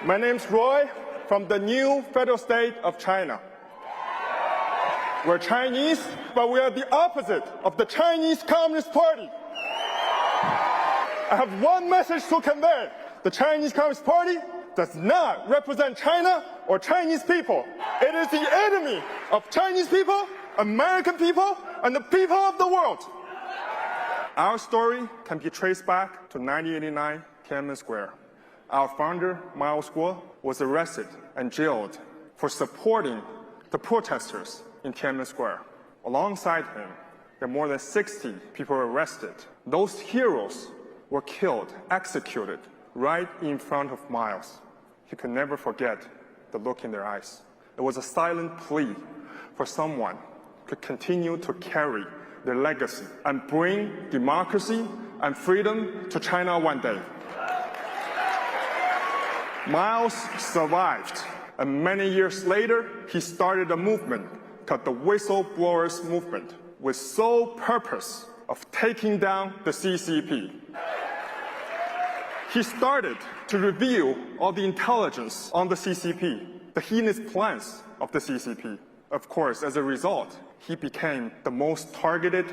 My name's Roy from the new federal state of China. We're Chinese, but we are the opposite of the Chinese Communist Party. I have one message to convey. The Chinese Communist Party does not represent China or Chinese people. It is the enemy of Chinese people, American people, and the people of the world. Our story can be traced back to 1989 Tiananmen Square. Our founder, Mao Guo, was arrested and jailed for supporting the protesters in Tiananmen Square. Alongside him, there were more than 60 people arrested. Those heroes were killed, executed, right in front of Mao. He could never forget the look in their eyes. It was a silent plea for someone to continue to carry their legacy and bring democracy and freedom to China one day. Mao survived, and many years later, he started a movement called the Whistleblowers Movement, with sole purpose of taking down the CCP. He started to reveal all the intelligence on the CCP, the heinous plans of the CCP. Of course, as a result, he became the most targeted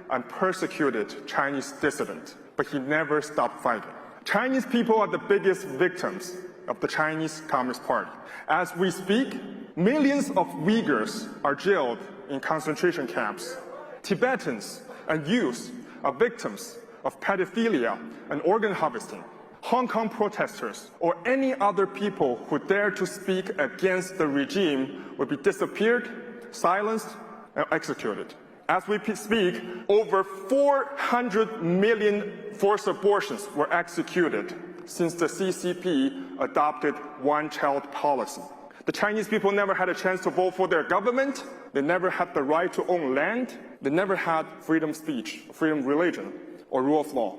and persecuted Chinese dissident, but he never stopped fighting. Chinese people are the biggest victims of the Chinese Communist Party. As we speak, millions of Uyghurs are jailed in concentration camps. Tibetans and youths are victims of pedophilia and organ harvesting. Hong Kong protesters or any other people who dare to speak against the regime will be disappeared, silenced, and executed. As we speak, over 400 million forced abortions were executed since the CCP adopted one-child policy. The Chinese people never had a chance to vote for their government. They never had the right to own land. They never had freedom of speech, freedom of religion, or rule of law.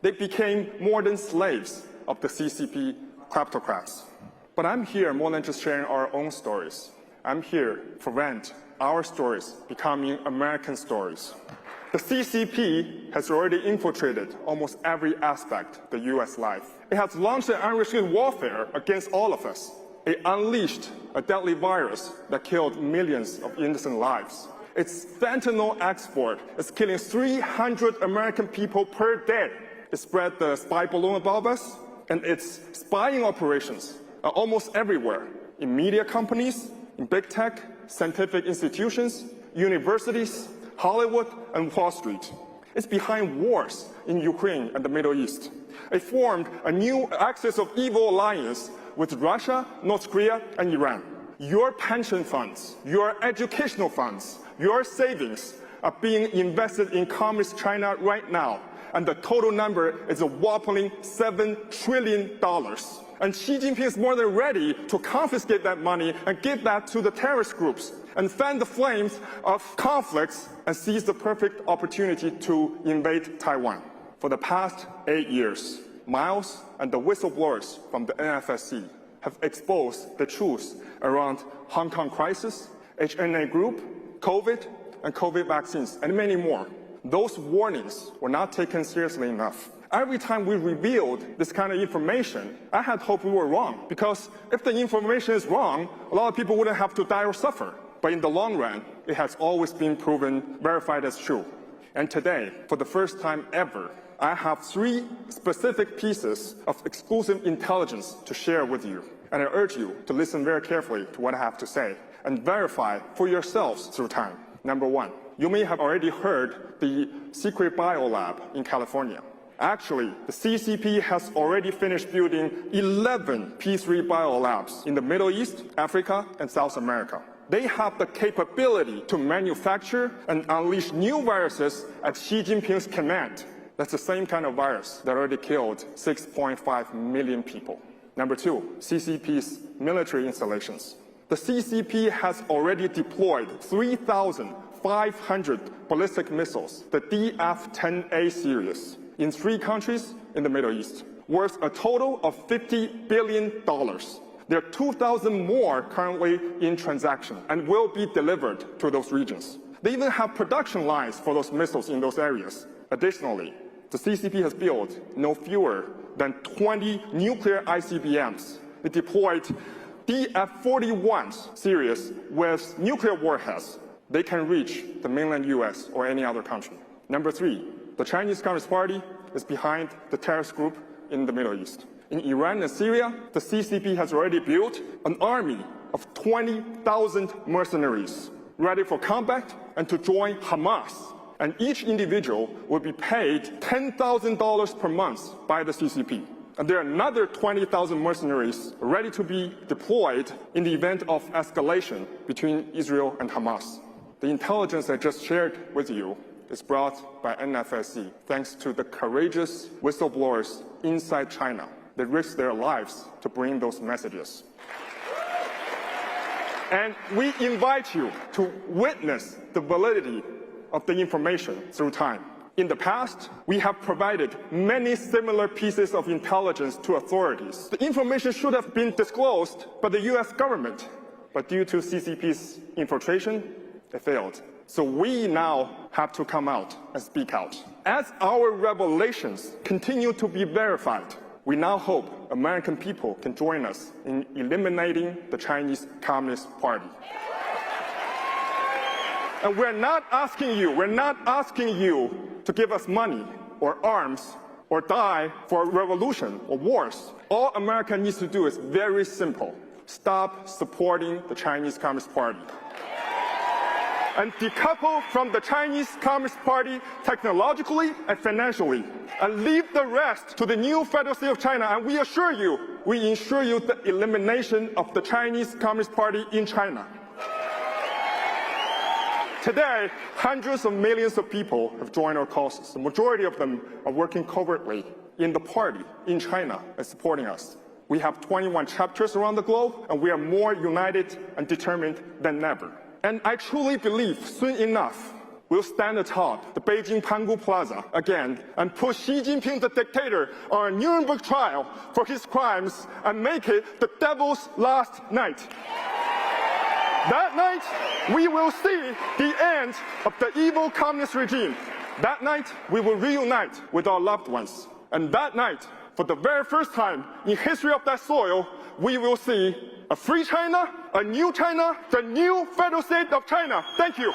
They became more than slaves of the CCP kleptocrats. But I'm here more than just sharing our own stories. I'm here to prevent our stories becoming American stories. The CCP has already infiltrated almost every aspect of the US life. It has launched an unrestricted warfare against all of us. It unleashed a deadly virus that killed millions of innocent lives. Its fentanyl export is killing 300 American people per day. It spread the spy balloon above us, and its spying operations are almost everywhere, in media companies, in big tech, scientific institutions, universities, Hollywood, and Wall Street. It's behind wars in Ukraine and the Middle East. It formed a new axis of evil alliance with Russia, North Korea, and Iran. Your pension funds, your educational funds, your savings are being invested in Communist China right now, and the total number is a whopping $7 trillion. And Xi Jinping is more than ready to confiscate that money and give that to the terrorist groups and fan the flames of conflicts and seize the perfect opportunity to invade Taiwan. For the past 8 years, Miles and the whistleblowers from the NFSC have exposed the truth around Hong Kong crisis, HNA group, COVID, and COVID vaccines, and many more. Those warnings were not taken seriously enough. Every time we revealed this kind of information, I had hoped we were wrong, because if the information is wrong, a lot of people wouldn't have to die or suffer. But in the long run, it has always been proven, verified as true. And today, for the first time ever, I have 3 specific pieces of exclusive intelligence to share with you. And I urge you to listen very carefully to what I have to say and verify for yourselves through time. Number 1, you may have already heard the secret biolab in California. Actually, the CCP has already finished building 11 P3 biolabs in the Middle East, Africa, and South America. They have the capability to manufacture and unleash new viruses at Xi Jinping's command. That's the same kind of virus that already killed 6.5 million people. Number 2, CCP's military installations. The CCP has already deployed 3,500 ballistic missiles, the DF-10A series, in 3 countries in the Middle East, worth a total of $50 billion. There are 2,000 more currently in transaction and will be delivered to those regions. They even have production lines for those missiles in those areas. Additionally, the CCP has built no fewer than 20 nuclear ICBMs they deployed DF-41 series with nuclear warheads. They can reach the mainland US or any other country. Number 3, the Chinese Communist Party is behind the terrorist group in the Middle East. In Iran and Syria, the CCP has already built an army of 20,000 mercenaries ready for combat and to join Hamas. And each individual will be paid $10,000 per month by the CCP. And there are another 20,000 mercenaries ready to be deployed in the event of escalation between Israel and Hamas. The intelligence I just shared with you is brought by NFSC thanks to the courageous whistleblowers inside China. They risked their lives to bring those messages. And we invite you to witness the validity of the information through time. In the past, we have provided many similar pieces of intelligence to authorities. The information should have been disclosed by the US government, but due to CCP's infiltration, it failed. So we now have to come out and speak out. As our revelations continue to be verified, we now hope American people can join us in eliminating the Chinese Communist Party. And we're not asking you to give us money or arms or die for a revolution or wars. All America needs to do is very simple. Stop supporting the Chinese Communist Party. And decouple from the Chinese Communist Party technologically and financially, and leave the rest to the new Federal State of China. And we ensure you the elimination of the Chinese Communist Party in China. Today, hundreds of millions of people have joined our causes. The majority of them are working covertly in the party in China and supporting us. We have 21 chapters around the globe, and we are more united and determined than ever. And I truly believe soon enough, we'll stand atop the Beijing Pangu Plaza again and put Xi Jinping, the dictator, on a Nuremberg trial for his crimes and make it the devil's last night. That night, we will see the end of the evil communist regime. That night, we will reunite with our loved ones. And that night, for the very first time in history of that soil, we will see a free China, a new China, the new Federal State of China. Thank you.